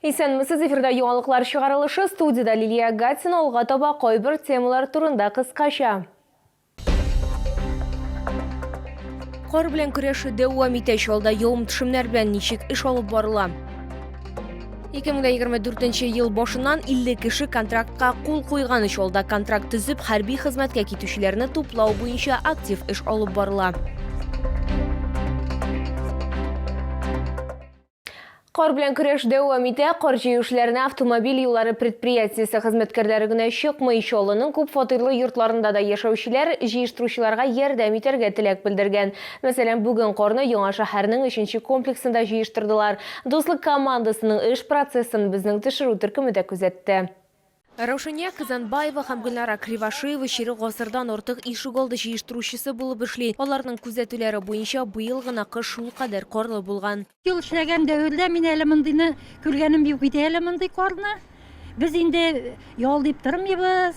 Исәнмесез, эфирда яңалыклар чыгарылышы, студияда Лилия Гатина, алга таба кайбер темалар турында кыскача. Кор белән көрәш дәвам итә, алда явым төшемнәр белән ничек эш алып барыла. 2024 ел башыннан 50 кеше контрактка кул куйган, алда контракт төзеп, хәрби хезмәткә китүчеләрне туплау буенча актив эш алып барыла. Кор белән көрәш дәвам итә. Кор җыючыларына автомобиль юллары предприятиесе хезмәткәрләре генә чыкмый, Чаллының күп фатирлы йортларында да яшәүчеләр җыештыручыларга ярдәм итәргә теләк белдергән. Мәсәлән, бүген Корны Яңа шәһәрнең 3нче комплексында җыештырдылар. Дуслык командасының эш процессын безнең төшерү төркеме дә күзәтте. Раушания Казанбаева һәм Гөлнара Кривошеева чирек гасырдан артык ишек алды җыештыручысы булып эшли. Аларның күзәтүләре буенча быел гына кыш шул кадәр карлы булган. Ел эшләгән дәвердә мин әле мондыйны күргәнем юк иде, әле мондый карны. Без инде ял дип тормыйбыз,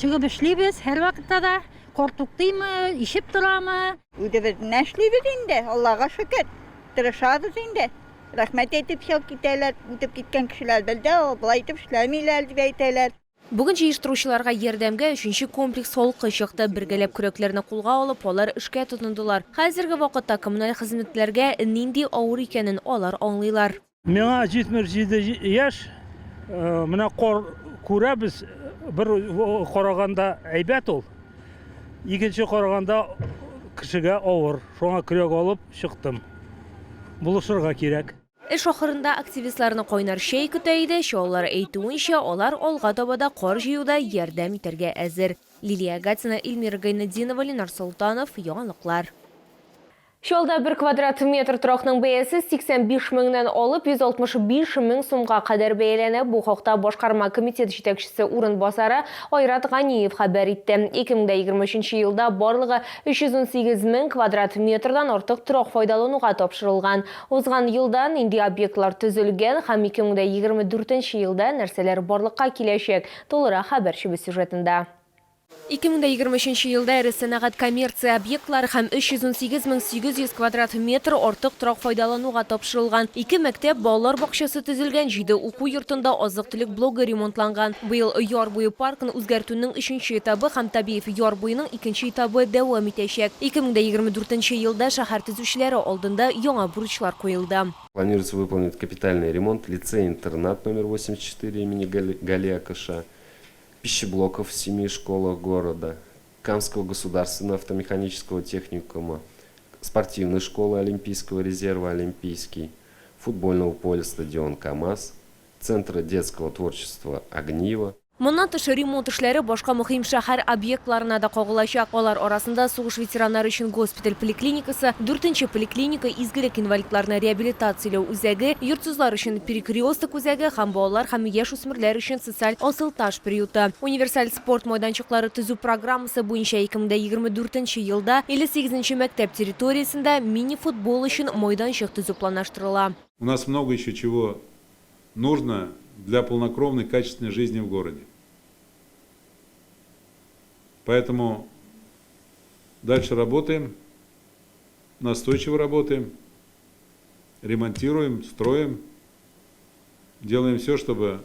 чыгып эшлибез һәр вакытта да. Кар туктыймы, ишеп торамы? Үдебез эшлибез инде, Аллага шөкер. Тырышабыз инде. Рәхмәт әйтеп китәләр, үтеп киткән кешеләр белдә, булай итеп эшләмиләр дип әйтәләр. Бүген җыештыручыларга ярдәмгә 3нче комплекс халкы чыкты. Бергәләп көрәкләрне кулга алып, алар эшкә тотындылар. Хәзерге вакытта коммуналь хезмәтләргә нинди авыр икәнен алар аңлыйлар. Миңа 77 яшь, менә кар күрәбез, бер караганда әйбәт ул. Икенче караганда кешегә авыр. Шуңа көрәк алып чыктым. Булышырга кирәк. Эш ахырында активистларны кайнар чәй көтә иде. Чаллар әйтүенчә, алар алга табада кар җыюда ярдәм итәргә әзер. Лилия Гатина, Эльмира Гайнетдинова, Ленар Солтанов, яңалыклар. Чалда 1 квадрат метр торакның бәясе 85 меңнән алып 165 мең сумга кадәр бәяләнә. Бу хакта башкарма комитет җитәкчесе урынбасары Айрат Ганиев хәбәр итте. 2023 елда барлыгы 318 мең квадрат метрдан артык торак файдалануга тапшырылган. Узган елдан инде объектлар төзелгән һәм 2024 елда нәрсәләр барлыкка киләчәк. Толырак хәбәрчебез сюжетында. 2023 елда ир сәнәгать коммерция объектлары һәм 318 квадрат метр артык торак файдалануга тапшырылган. 2 мәктәп, балалар бакчасы төзелгән, 7 уку йортында азык-төлек блогы ремонтланган. Быел яр буе паркын үзгәртүнең 3нче этабы һәм Табиев яр буеның 2нче этабы дәвам итәчәк. 2024 елда шәһәр төзүчеләре алдында яңа бурычлар куелды. Планируется выполнить капитальный ремонт лицей-интернат номер 84 имени Галия Кыша, пищеблоков в 7 школах города, Камского государственного автомеханического техникума, спортивной школы Олимпийского резерва «Олимпийский», футбольного поля стадион КамАЗ, Центра детского творчества «Огниво». Моннан тыш ремонт эшләре башка мөһим шәһәр объектларына да кагылачак. Алар арасында сугыш ветераннары өчен госпиталь поликлиникасы, 4нче поликлиника, изгелек инвалидларны реабилитацияләү үзәге, йортсызлар өчен перекресток үзәге һәм балалар һәм яшүсмерләр өчен социаль асылташ приюты. Универсаль спорт майданчыклары төзү программасы буенча 2024 елда 58нче мәктәп территориясендә мини-футбол өчен майданчык төзү планлаштырыла. У нас много еще чего нужно для полнокровной качественной жизни в городе. Поэтому дальше работаем, настойчиво работаем, ремонтируем, строим, делаем все, чтобы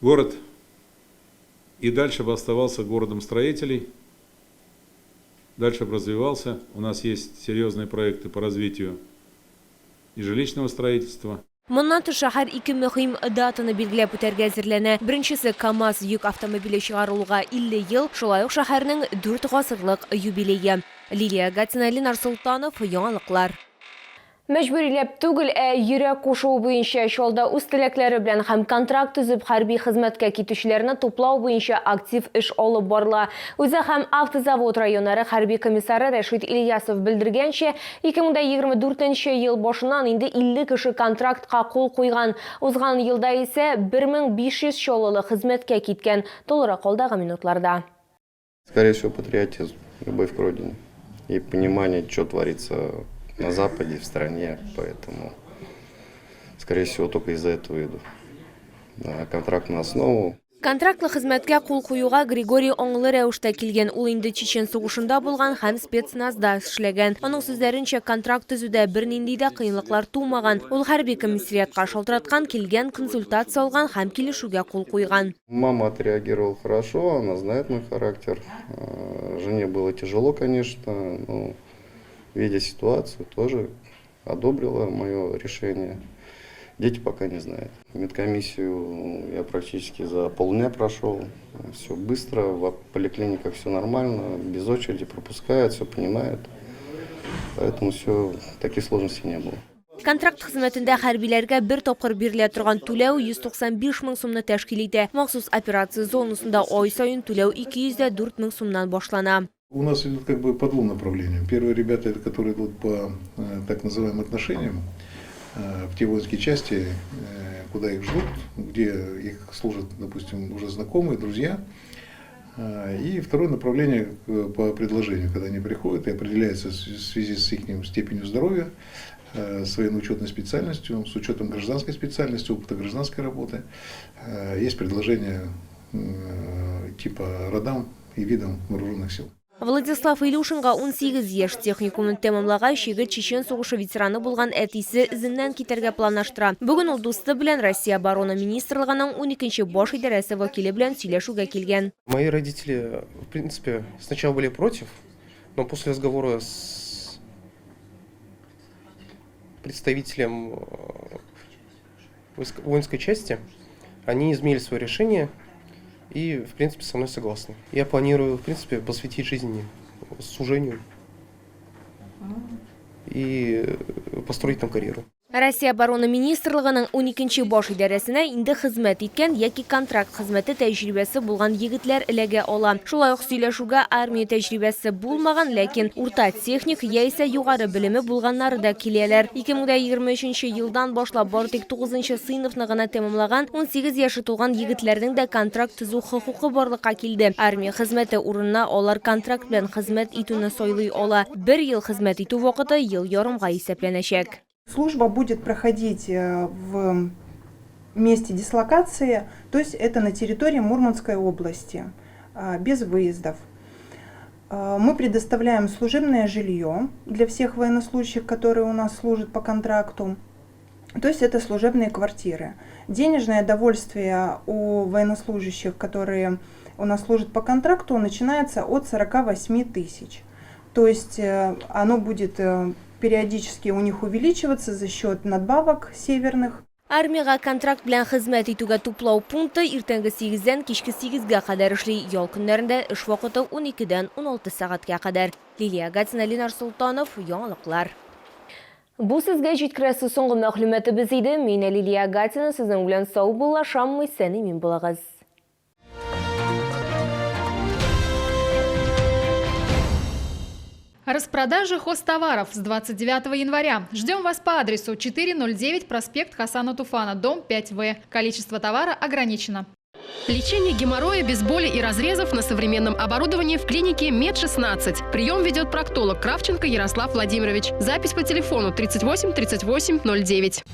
город и дальше бы оставался городом строителей, дальше бы развивался. У нас есть серьезные проекты по развитию и жилищного строительства. Моннан тыш шәһәр 2 мөһим датаны билгеләп үтәргә әзерләнә. Беренчесе КамАЗ йөк автомобиле чыгарылуга 50 ел, шулай ук шәһәрнең 4 гасырлык юбилее. Лилия Гатина, Ленар Солтанов, яңалыклар. Мәҗбүриләп түгел, йөрәк кушуы буенча Чалда үз теләкләре белән һәм контракт төзеп хәрби хезмәткә китүчеләрне туплау буенча актив эш алып барыла. Үзе һәм автозавод районнары хәрби комиссары Рәшит Ильясов белдергәнчә, 2024 ел башыннан инде 50 кеше контрактка кул куйган. Узган елда исә 1500 чаллылы хезмәткә киткән. Толырак алдагы минутларда. Скорее всего, патриотизм, любовь к родине и понимание, что творится на Западе, в стране, поэтому, скорее всего, только из-за этого иду. На контрактную основу. Контрактлы хезмәткә кул куюга Григорий оңлы рәвештә килгән. Ул инде Чечен сугышында булган һәм спецназда эшләгән. Аның сүзләренчә, контракт төзүдә бернинди дә кыенлыклар тумаган. Ул хәрби комиссариатка шалтыраткан, килгән, консультация алган һәм килешүгә кул куйган. Мама отреагировала хорошо, она знает мой характер. Жене было тяжело, конечно, но видя ситуацию, тоже одобрила мое решение. Дети пока не знают. Медкомиссию я практически за полдня прошел. Все быстро, в поликлиниках все нормально, без очереди пропускают, все понимают. Поэтому все, таких сложностей не было. Контракт хезмәтендә хәрбиләргә бер тапкыр бирелә торган түләү 195 мең сумны тәшкил итә. Махсус операция зонасында ай сайын түләү 204 мең сумнан башлана. У нас идут как бы по двум направлениям. Первые ребята, это которые идут по так называемым отношениям, в те воинские части, куда их ждут, где их служат, допустим, уже знакомые, друзья. И второе направление по предложению, когда они приходят и определяются в связи с их степенью здоровья, с военно-учетной специальностью, с учетом гражданской специальности, опыта гражданской работы. Есть предложение типа родам и видам вооруженных сил. Владислав Илюшинга 18 яшь техникумын тәмамлагач, егет Чечен сугышы ветераны булган әтисе эзеннән китәргә планлаштыра. Бүген ул дусты белән Россия оборона министрлыгының 12-нче баш идарәсе вәкиле белән сөйләшүгә килгән. Мои родители, в принципе, сначала были против, но после разговора с представителем воинской части, они изменили свое решение и, в принципе, со мной согласны. Я планирую, в принципе, посвятить жизни служению и построить там карьеру. Россия оборона министрлыгының 12-нче баш идарәсенә инде хезмәт иткән яки контракт хезмәте тәҗрибәсе булган егетләр эләгә ала. Шулай ук сөйләшүгә армия тәҗрибәсе булмаган, ләкин урта техник яисә югары белеме булганнары да киләләр. 2023 елдан башлап бары 9-нчы сыйныфны гына тәмамлаган 18 яше тулган егетләрнең дә контракт төзү хокукы барлыкка килде. Армия хезмәте урынына алар контракт белән хезмәт итүне сайлый ала. 1 ел хезмәт итү вакыты ел ярымга исәпләнәчәк. Служба будет проходить в месте дислокации, то есть это на территории Мурманской области, без выездов. Мы предоставляем служебное жилье для всех военнослужащих, которые у нас служат по контракту, то есть это служебные квартиры. Денежное довольствие у военнослужащих, которые у нас служат по контракту, начинается от 48 тысяч. То есть оно будет периодически у них увеличиваться за счет надбавок северных. Армияга контракт белән хезмәт итүгә туплау пункты иртәнге 8-дән кичке 8-гә кадәр эшли. Ял көннәрендә эш вакыты 12-дән 16 сәгатькә кадәр. Лилия Гатина, Ленар Султанов, яңалыклар. Бу сезгә җиткерәсе соңгы мәгълүматыбыз иде. Мин Лилия Гатина, сезнең белән сау булашам, сәмими булыгыз. Распродажа хозтоваров с 29 января. Ждем вас по адресу 409 проспект Хасана Туфана, дом 5В. Количество товара ограничено. Лечение геморроя без боли и разрезов на современном оборудовании в клинике Мед-16. Прием ведет проктолог Кравченко Ярослав Владимирович. Запись по телефону 38 38 09.